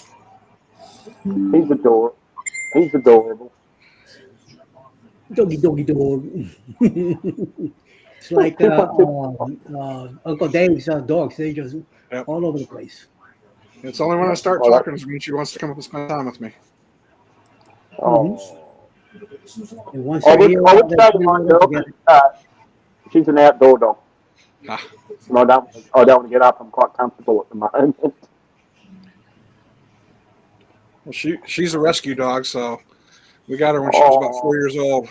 He's adorable. He's adorable. Doggy dog. It's like Uncle Dave's dogs. They just all over the place. It's only when I start talking is when she wants to come up and spend time with me. Oh. And once I they're here, would they're say to my girl, she's an outdoor dog. Ah. And I don't want to get up. I'm quite comfortable at the moment. Well, she's a rescue dog, so we got her when she was about 4 years old.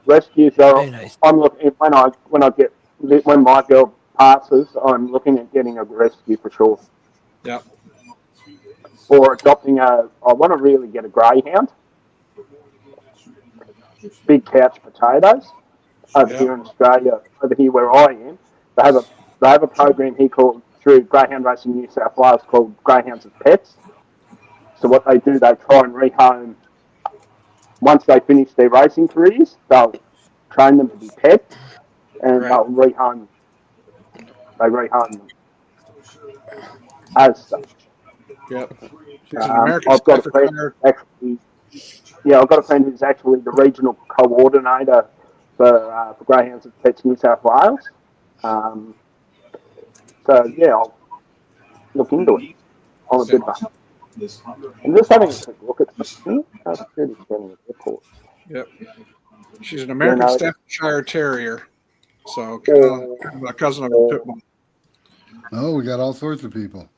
Rescues are. Very nice. I'm looking when my girl passes. I'm looking at getting a rescue for sure. Yeah. Or adopting I want to really get a greyhound. Big couch potatoes. Over here in Australia, over here where I am, they have a program here called through Greyhound Racing New South Wales called Greyhounds as Pets. So what they do, they try and rehome. Once they finish their racing careers, they'll train them to be pets, and they'll rehome. They rehome them as such. Yep. She's an American I've got a friend I've got a friend who's actually the regional coordinator for Greyhounds as Pets New South Wales. So yeah, I'll look into it. I'm a bit of a. I'm just having a quick look at something. Security scanning the airport. Yep. She's an American Staffordshire Terrier. So a cousin of a pit bull. Oh, we got all sorts of people.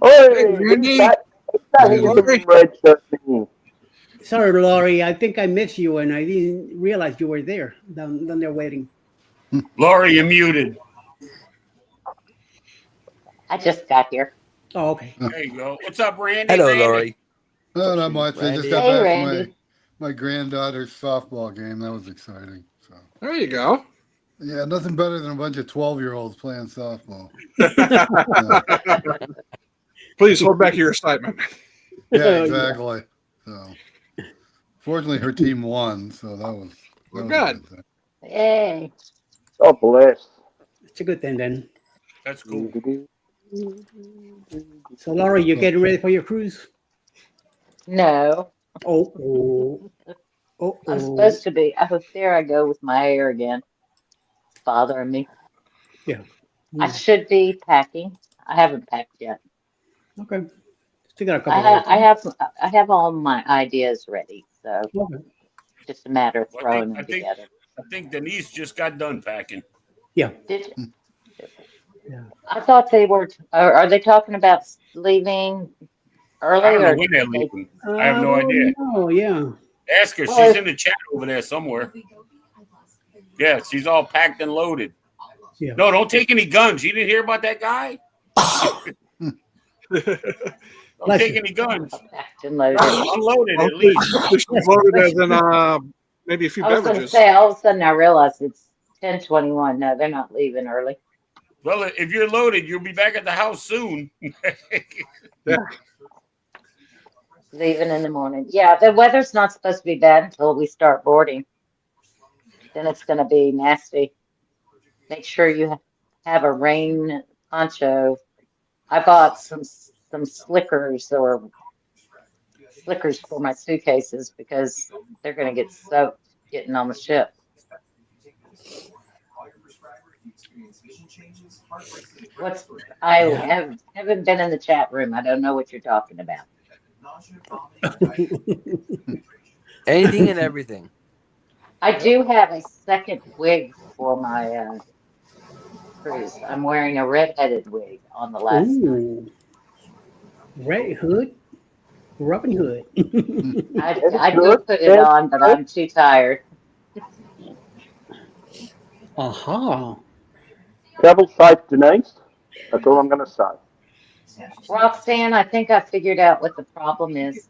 Hey, Randy. Sorry, Laurie. I think I missed you, and I didn't realize you were there down there waiting. Laurie, you're muted. I just got here. Oh, okay. There you go. What's up, Randy? Hello, Randy? Laurie. Oh, not much. I just got Hey, back Randy. from my granddaughter's softball game. That was exciting. So There you go. yeah, nothing better than a bunch of 12-year-olds playing softball. Please hold back your excitement. Yeah, exactly. So fortunately, her team won, so that was Well, a good. thing. Hey. God bless. It's a good thing then. That's cool. So, Laurie, you getting ready for your cruise? No, I'm supposed to be. Oh, there I go with my hair again. It's bothering me. Yeah. I should be packing. I haven't packed yet. Okay. Still got a couple. I have all my ideas ready, so Okay. just a matter of Well, throwing them together. I think Denise just got done packing. Yeah. Did you? Yeah. I thought they were. Are they talking about leaving early? I don't know or when they're leaving. I have no idea. Oh, yeah. Ask her. She's in the chat over there somewhere. Yeah, she's all packed and loaded. Yeah. No, don't take any guns. You didn't hear about that guy? Don't take any guns. Packed and loaded. Unloaded at least. She's loaded as in maybe a few I was going to beverages. say, all of a sudden I realized it's 10:21. No, they're not leaving early. Well, if you're loaded, you'll be back at the house soon. Yeah. Leaving in the morning. Yeah, the weather's not supposed to be bad until we start boarding. Then it's going to be nasty. Make sure you have a rain poncho. I bought some slickers or slickers for my suitcases because they're going to get soaked getting on the ship. Haven't been in the chat room. I don't know what you're talking about. Anything and everything. I do have a second wig for my cruise. I'm wearing a red-headed wig on the last night. Ooh. Red Hood, Robin Hood. I could put it on, but I'm too tired. Aha. Travel safe, Denise. That's all I'm going to say. Roxanne, I think I figured out what the problem is.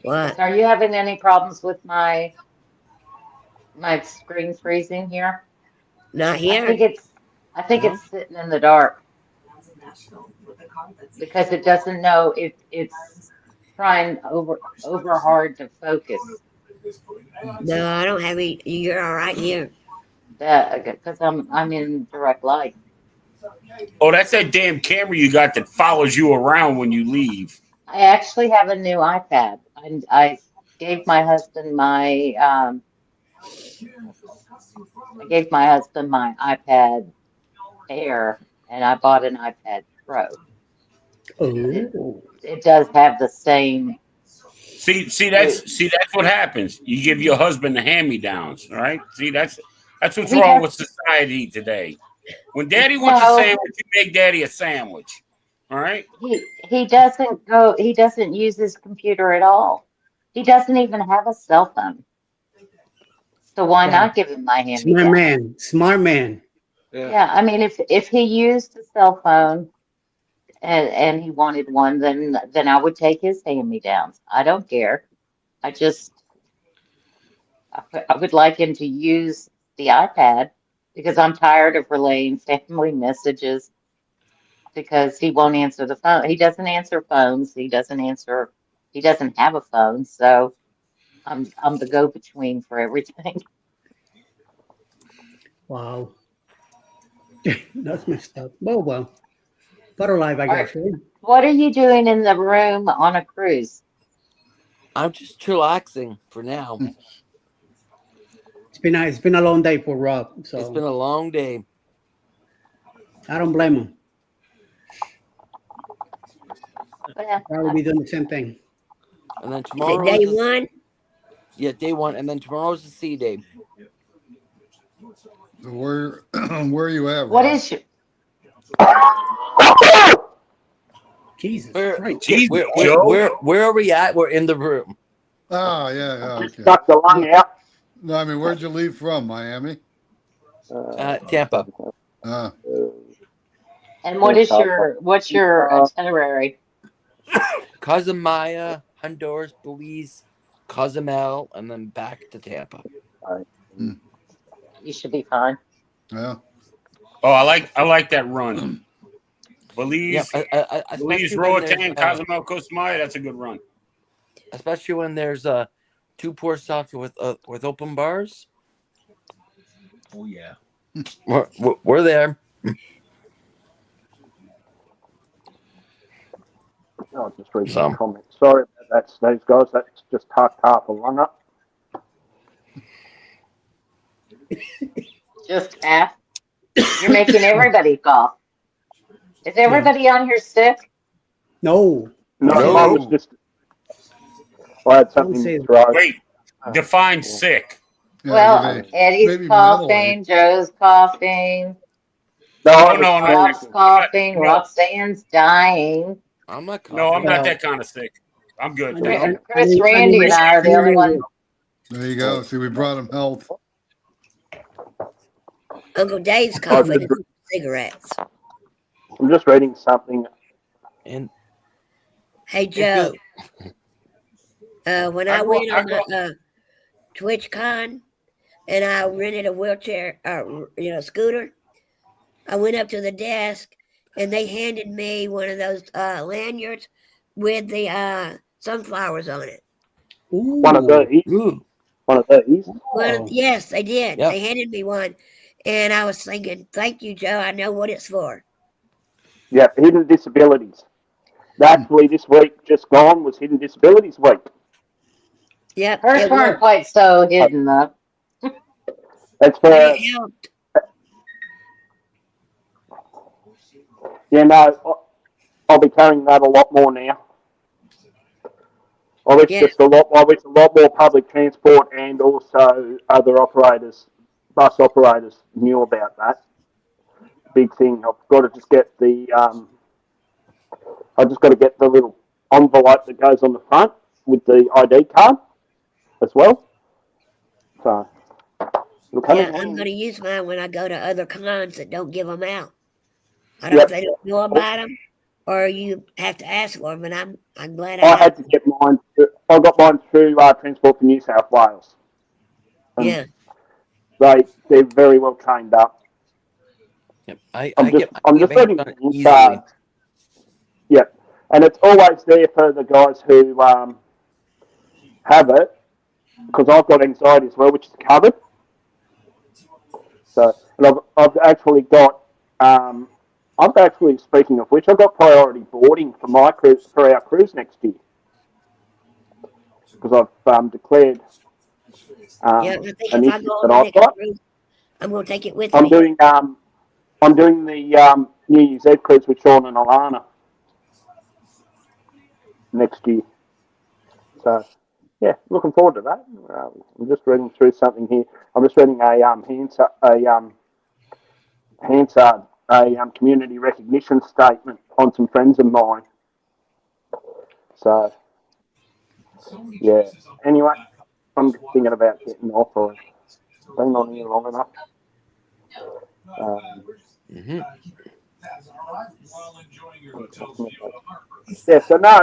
What? Are you having any problems with my screen freezing here? Not I here. think it's sitting in the dark because it doesn't know it's trying over hard to focus. No, I don't have any. You're all right here. Because I'm in direct light. Oh, that's that damn camera you got that follows you around when you leave. I actually have a new iPad. I gave my husband my iPad Air, and I bought an iPad Pro. Oh. It does have the same. See that's what happens. You give your husband the hand-me-downs, all right? See, that's what's wrong with society today. When Daddy wants a sandwich, you make Daddy a sandwich. All right? He doesn't use his computer at all. He doesn't even have a cell phone. So why not give him my hand-me-down? Smart man. Yeah, I mean, if he used a cell phone and he wanted one, then I would take his hand-me-downs. I don't care. I would like him to use the iPad because I'm tired of relaying family messages because he won't answer the phone. He doesn't answer phones. He doesn't have a phone. So I'm the go-between for everything. Wow. That's messed up. Oh, well. But alive, I guess. Right? What are you doing in the room on a cruise? I'm just chillaxing for now. It's been a long day for Rob. So It's been a long day. I don't blame him. Yeah, Probably be doing the same thing. And then Is it tomorrow day one? Yeah, day one, and then tomorrow's the sea day. So where are you at? What Rob? is your Jesus Where, Christ. Jesus, where, Joe. where are we at? We're in the room. Oh, yeah, okay. Stuck the lung out. No, I mean, where'd you leave from? Miami? Tampa. and what's your itinerary? Cozumel, Honduras, Belize, Cozumel, and then back to Tampa. You should be fine. Yeah. Oh, I like that run. Belize, Especially when Roatan, there's, Cozumel, Costa Maya. That's a good run. especially when there's two port stops with open bars. Oh yeah. We're there. I'll just read some comments. Sorry about that, Steve, guys. That's just tucked half a lung up. Just half. You're making everybody cough. Is everybody on here sick? No. No, I was just. I had something say in my throat. Wait, define sick. Yeah, Well, maybe Eddie's coughing, mentally. Joe's coughing, No. Rob's coughing, No. Roxanne's dying. I'm not. No, I'm not No. that kind of sick. I'm good. I- Thank you. Chris, Randy, and I are the only ones. There you go. See, we brought him health. Uncle Dave's coughing cigarettes. I'm just reading something. And Hey, Joe. When I went on the TwitchCon and I rented a wheelchair, scooter, I went up to the desk and they handed me one of those lanyards with the sunflowers on it. Ooh. One of these. ooh, One of these. Well, yes, they did. Yep. They handed me one. And I was thinking, thank you, Joe. I know what it's for. Yeah, hidden disabilities. Actually, this week just gone was Hidden Disabilities Week. Yep. Hers It weren't was. quite so hidden though. It's But for it helped. I'll be carrying that a lot more now. I wish Yeah. a lot more public transport and also other operators, bus operators, knew about that. Big thing. I've got to just get the little envelope that goes on the front with the ID card as well. So it'll come in Yeah, I'm handy. going to use mine when I go to other cons that don't give them out. I don't know Yep. if they don't know about them or you have to ask for them, and I'm glad I I had to get mine. I got mine through Transport for New South Wales. And Yeah. they're very well trained up. Yep. I'm just get my reading hands on it the easily. card. Yep, and it's always there for the guys who have it, because I've got anxiety as well, which is covered. So, and I've actually got speaking of which, I've got priority boarding for my cruise for our cruise next year because I've declared Yeah, I think an if I issue go on that the I've next got. cruise, I'm going to take it with I'm me. doing the New Year's Eve cruise with Sean and Alana next year. So, yeah, looking forward to that. I'm just reading through something here. I'm just reading Hansard, community recognition statement on some friends of mine. So, yeah. Anyway, I'm just thinking about getting off or been on here long enough. Mm-hmm. Yeah, so no,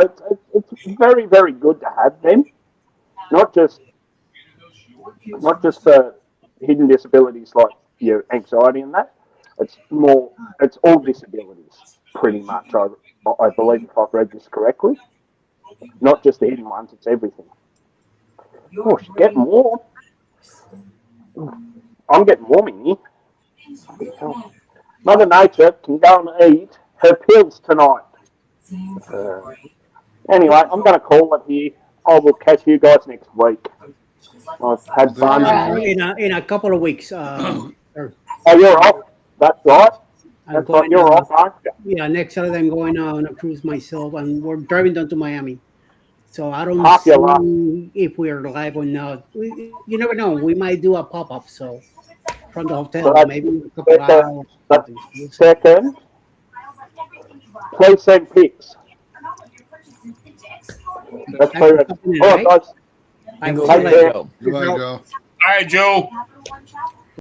it's very, very good to have them. Not just for hidden disabilities like your anxiety and that. It's all disabilities, pretty much. I believe if I've read this correctly. Not just the hidden ones, it's everything. Oh, she's getting warm. I'm getting warm in here. Mother Nature can go and eat her pills tonight. Anyway, I'm going to call it here. I will catch you guys next week. I've had fun. Alright. In a couple of weeks. Oh, you're off. That's right. I'm That's going. right. You're off, aren't you? Yeah, next Saturday I'm going on a cruise myself, and we're driving down to Miami. So I don't Half your life. see if we're live or not. You never know. We might do a pop up. So from the hotel, So that's- maybe in a couple of that's- hours. that's Something. We'll see. Second, please send pics. That's Thanks for favorite. coming in, All right? right, guys. I Go will Take see you care. later. Goodbye, Joe. Joe. All right, Joe.